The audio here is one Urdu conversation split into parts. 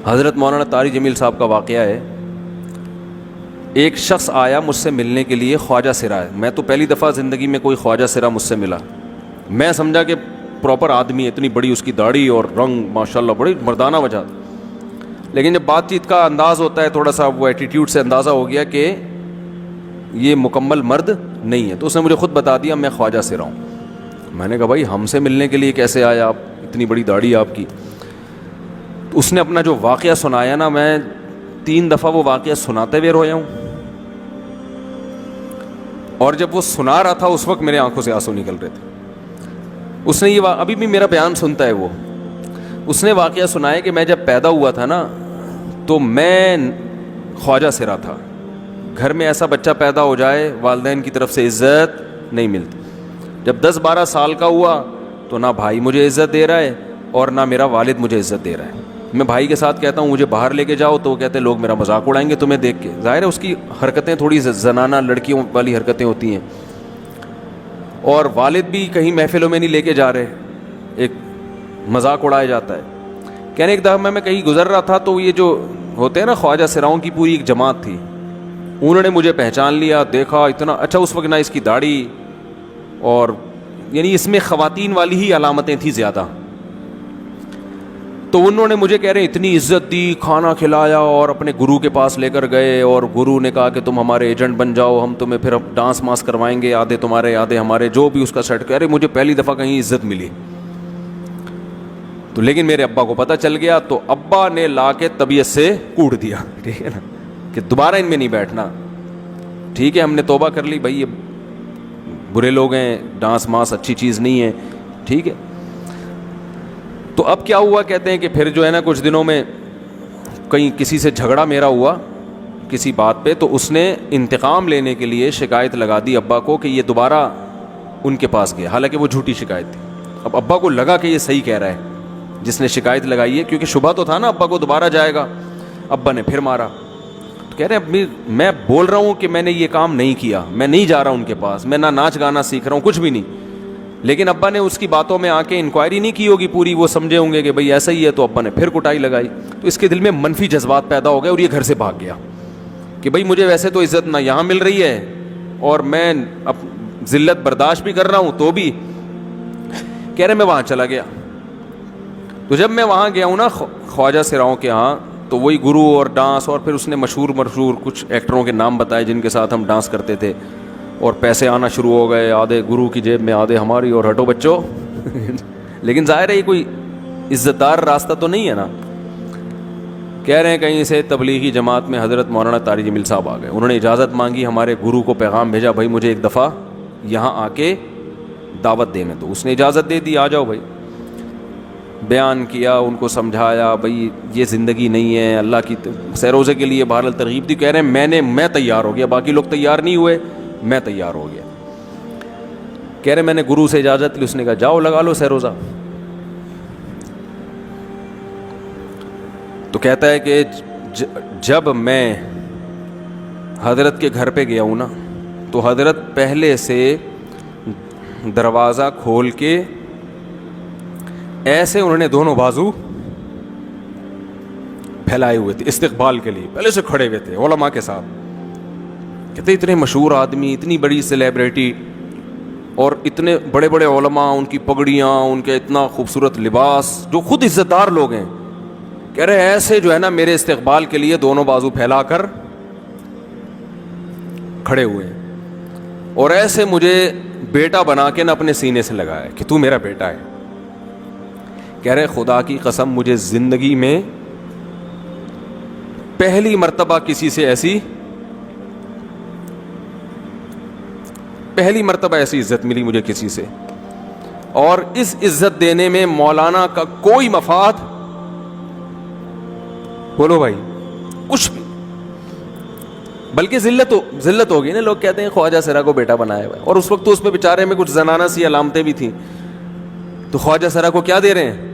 حضرت مولانا طاری جمیل صاحب کا واقعہ ہے. ایک شخص آیا مجھ سے ملنے کے لیے، خواجہ سرا ہے. میں تو پہلی دفعہ زندگی میں کوئی خواجہ سرا مجھ سے ملا. میں سمجھا کہ پراپر آدمی ہے، اتنی بڑی اس کی داڑھی اور رنگ ماشاءاللہ بڑی مردانہ وجہ. لیکن جب بات چیت کا انداز ہوتا ہے تھوڑا سا، وہ ایٹیٹیوڈ سے اندازہ ہو گیا کہ یہ مکمل مرد نہیں ہے. تو اس نے مجھے خود بتا دیا میں خواجہ سرا ہوں. میں نے کہا بھائی ہم سے ملنے کے لیے کیسے آیا آپ، اتنی بڑی داڑھی آپ کی. تو اس نے اپنا جو واقعہ سنایا نا، میں 3 دفعہ وہ واقعہ سناتے ہوئے رویا ہوں. اور جب وہ سنا رہا تھا اس وقت میرے آنکھوں سے آنسو نکل رہے تھے. اس نے یہ ابھی بھی میرا بیان سنتا ہے. اس نے واقعہ سنایا کہ میں جب پیدا ہوا تھا نا تو میں خواجہ سرا تھا. گھر میں ایسا بچہ پیدا ہو جائے والدین کی طرف سے عزت نہیں ملتی. جب 10-12 سال کا ہوا تو نہ بھائی مجھے عزت دے رہا ہے اور نہ میرا والد مجھے عزت دے رہا ہے. میں بھائی کے ساتھ کہتا ہوں مجھے باہر لے کے جاؤ تو وہ کہتے ہیں لوگ میرا مذاق اڑائیں گے تمہیں دیکھ کے. ظاہر ہے اس کی حرکتیں تھوڑی زنانہ لڑکیوں والی حرکتیں ہوتی ہیں. اور والد بھی کہیں محفلوں میں نہیں لے کے جا رہے، ایک مذاق اڑایا جاتا ہے. کہنے ایک دفعہ میں کہیں گزر رہا تھا تو یہ جو ہوتے ہیں نا خواجہ سراؤں کی پوری ایک جماعت تھی، انہوں نے مجھے پہچان لیا، دیکھا اتنا اچھا. اس وقت نہ اس کی داڑھی اور یعنی اس میں خواتین والی ہی علامتیں تھیں زیادہ. تو انہوں نے مجھے کہہ رہے ہیں اتنی عزت دی، کھانا کھلایا اور اپنے گرو کے پاس لے کر گئے. اور گرو نے کہا کہ تم ہمارے ایجنٹ بن جاؤ، ہم تمہیں پھر ڈانس ماس کروائیں گے، آدھے تمہارے آدھے ہمارے، جو بھی اس کا سیٹ. کہہ رہے مجھے پہلی دفعہ کہیں عزت ملی. تو لیکن میرے ابا کو پتہ چل گیا تو ابا نے لا کے طبیعت سے کوٹ دیا، ٹھیک ہے نا، کہ دوبارہ ان میں نہیں بیٹھنا. ٹھیک ہے ہم نے توبہ کر لی بھائی یہ برے لوگ ہیں، ڈانس ماس اچھی چیز نہیں ہے، ٹھیک ہے. تو اب کیا ہوا، کہتے ہیں کہ پھر جو ہے نا کچھ دنوں میں کہیں کسی سے جھگڑا میرا ہوا کسی بات پہ، تو اس نے انتقام لینے کے لیے شکایت لگا دی ابا کو کہ یہ دوبارہ ان کے پاس گیا، حالانکہ وہ جھوٹی شکایت تھی. اب ابا کو لگا کہ یہ صحیح کہہ رہا ہے جس نے شکایت لگائی ہے، کیونکہ شبہ تو تھا نا ابا کو دوبارہ جائے گا. ابا نے پھر مارا. تو کہہ رہے اب میں بول رہا ہوں کہ میں نے یہ کام نہیں کیا، میں نہیں جا رہا ان کے پاس، میں نہ ناچ گانا سیکھ رہا ہوں، کچھ بھی نہیں. لیکن ابا نے اس کی باتوں میں آ کے انکوائری نہیں کی ہوگی پوری، وہ سمجھے ہوں گے کہ بھئی ایسا ہی ہے. تو ابا نے پھر کٹائی لگائی. تو اس کے دل میں منفی جذبات پیدا ہو گئے اور یہ گھر سے بھاگ گیا کہ بھئی مجھے ویسے تو عزت نہ یہاں مل رہی ہے اور میں اب ذلت برداشت بھی کر رہا ہوں تو بھی. کہہ رہے میں وہاں چلا گیا. تو جب میں وہاں گیا ہوں نا خواجہ سراؤں کے ہاں، تو وہی گرو اور ڈانس، اور پھر اس نے مشہور کچھ ایکٹروں کے نام بتائے جن کے ساتھ ہم ڈانس کرتے تھے، اور پیسے آنا شروع ہو گئے، آدھے گرو کی جیب میں آدھے ہماری، اور ہٹو بچوں. لیکن ظاہر ہے یہ کوئی عزت دار راستہ تو نہیں ہے نا. کہہ رہے ہیں کہیں سے تبلیغی جماعت میں حضرت مولانا طاری جمیل صاحب آ گئے. انہوں نے اجازت مانگی، ہمارے گرو کو پیغام بھیجا بھائی مجھے ایک دفعہ یہاں آ کے دعوت دینے دو. اس نے اجازت دے دی، آ جاؤ بھائی. بیان کیا، ان کو سمجھایا بھائی یہ زندگی نہیں ہے، اللہ کی سیروزے کے لیے بہرحال ترغیب دی. کہہ رہے ہیں میں تیار ہو گیا، باقی لوگ تیار نہیں ہوئے، میں تیار ہو گیا. کہہ رہے میں نے گرو سے اجازت لی، اس نے کہا جاؤ لگا لو سیروزہ. تو کہتا ہے کہ جب میں حضرت کے گھر پہ گیا ہوں نا تو حضرت پہلے سے دروازہ کھول کے ایسے انہوں نے دونوں بازو پھیلائے ہوئے تھے استقبال کے لیے، پہلے سے کھڑے ہوئے تھے علماء کے ساتھ. کہتے اتنے مشہور آدمی، اتنی بڑی سیلیبریٹی، اور اتنے بڑے بڑے علماء، ان کی پگڑیاں، ان کے اتنا خوبصورت لباس، جو خود عزت دار لوگ ہیں. کہہ رہے ایسے جو ہے نا میرے استقبال کے لیے دونوں بازو پھیلا کر کھڑے ہوئے ہیں، اور ایسے مجھے بیٹا بنا کے نا اپنے سینے سے لگایا کہ تو میرا بیٹا ہے. کہہ رہے خدا کی قسم مجھے زندگی میں پہلی مرتبہ ایسی عزت ملی مجھے کسی سے، اور اس عزت دینے میں مولانا کا کوئی مفاد، بولو بھائی، کچھ بھی، بلکہ ذلت ہوگی نا. لوگ کہتے ہیں خواجہ سرا کو بیٹا بنایا ہوا ہے، اور اس وقت تو اس میں بیچارے میں کچھ زنانہ سی علامتیں بھی تھیں. تو خواجہ سرا کو کیا دے رہے ہیں؟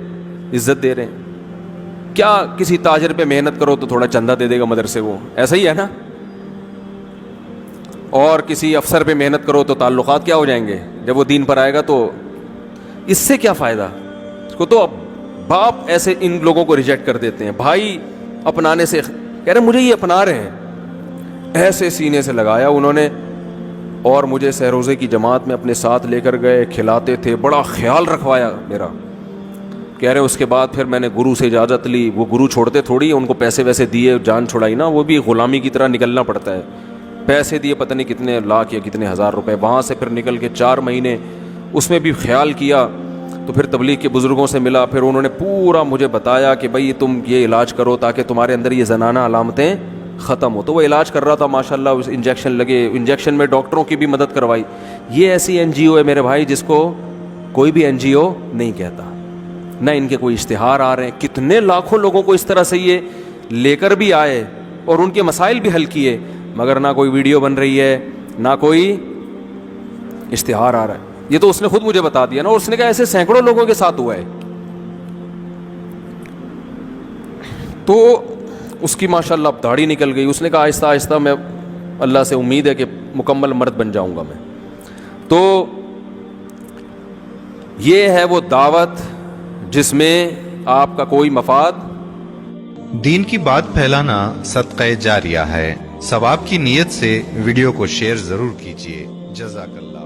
عزت دے رہے ہیں. کیا کسی تاجر پہ محنت کرو تو تھوڑا چندہ دے دے گا مدرسے کو، ایسا ہی ہے نا. اور کسی افسر پہ محنت کرو تو تعلقات کیا ہو جائیں گے جب وہ دین پر آئے گا. تو اس سے کیا فائدہ؟ اس کو تو اب باپ ایسے ان لوگوں کو ریجیکٹ کر دیتے ہیں. بھائی اپنانے سے کہہ رہے مجھے یہ اپنا رہے ہیں، ایسے سینے سے لگایا انہوں نے، اور مجھے سہروزے کی جماعت میں اپنے ساتھ لے کر گئے، کھلاتے تھے، بڑا خیال رکھوایا میرا۔ کہہ رہے اس کے بعد پھر میں نے گرو سے اجازت لی، وہ گرو چھوڑتے تھوڑی، ان کو پیسے ویسے دیے، جان چھڑائی نا، وہ بھی غلامی کی طرح نکلنا پڑتا ہے، پیسے دیے پتہ نہیں کتنے لاکھ یا کتنے ہزار روپے، وہاں سے پھر نکل کے 4 مہینے اس میں بھی خیال کیا، تو پھر تبلیغ کے بزرگوں سے ملا، پھر انہوں نے پورا مجھے بتایا کہ بھائی تم یہ علاج کرو تاکہ تمہارے اندر یہ زنانہ علامتیں ختم ہو۔ تو وہ علاج کر رہا تھا ماشاءاللہ، اس انجیکشن لگے، انجیکشن میں ڈاکٹروں کی بھی مدد کروائی۔ یہ ایسی این جی او ہے میرے بھائی جس کو کوئی بھی این جی او نہیں کہتا، نہ ان کے کوئی اشتہار آ رہے ہیں، کتنے لاکھوں لوگوں کو اس طرح سے یہ لے کر بھی آئے اور ان کے مسائل بھی حل کیے، مگر نہ کوئی ویڈیو بن رہی ہے، نہ کوئی اشتہار آ رہا ہے۔ یہ تو اس نے خود مجھے بتا دیا نا، اور اس نے کہا ایسے سینکڑوں لوگوں کے ساتھ ہوا ہے۔ تو اس کی ماشاءاللہ اب داڑھی نکل گئی، اس نے کہا آہستہ آہستہ میں اللہ سے امید ہے کہ مکمل مرد بن جاؤں گا میں۔ تو یہ ہے وہ دعوت جس میں آپ کا کوئی مفاد۔ دین کی بات پھیلانا صدقہ جاریہ ہے، ثواب کی نیت سے ویڈیو کو شیئر ضرور کیجیے۔ جزاک اللہ۔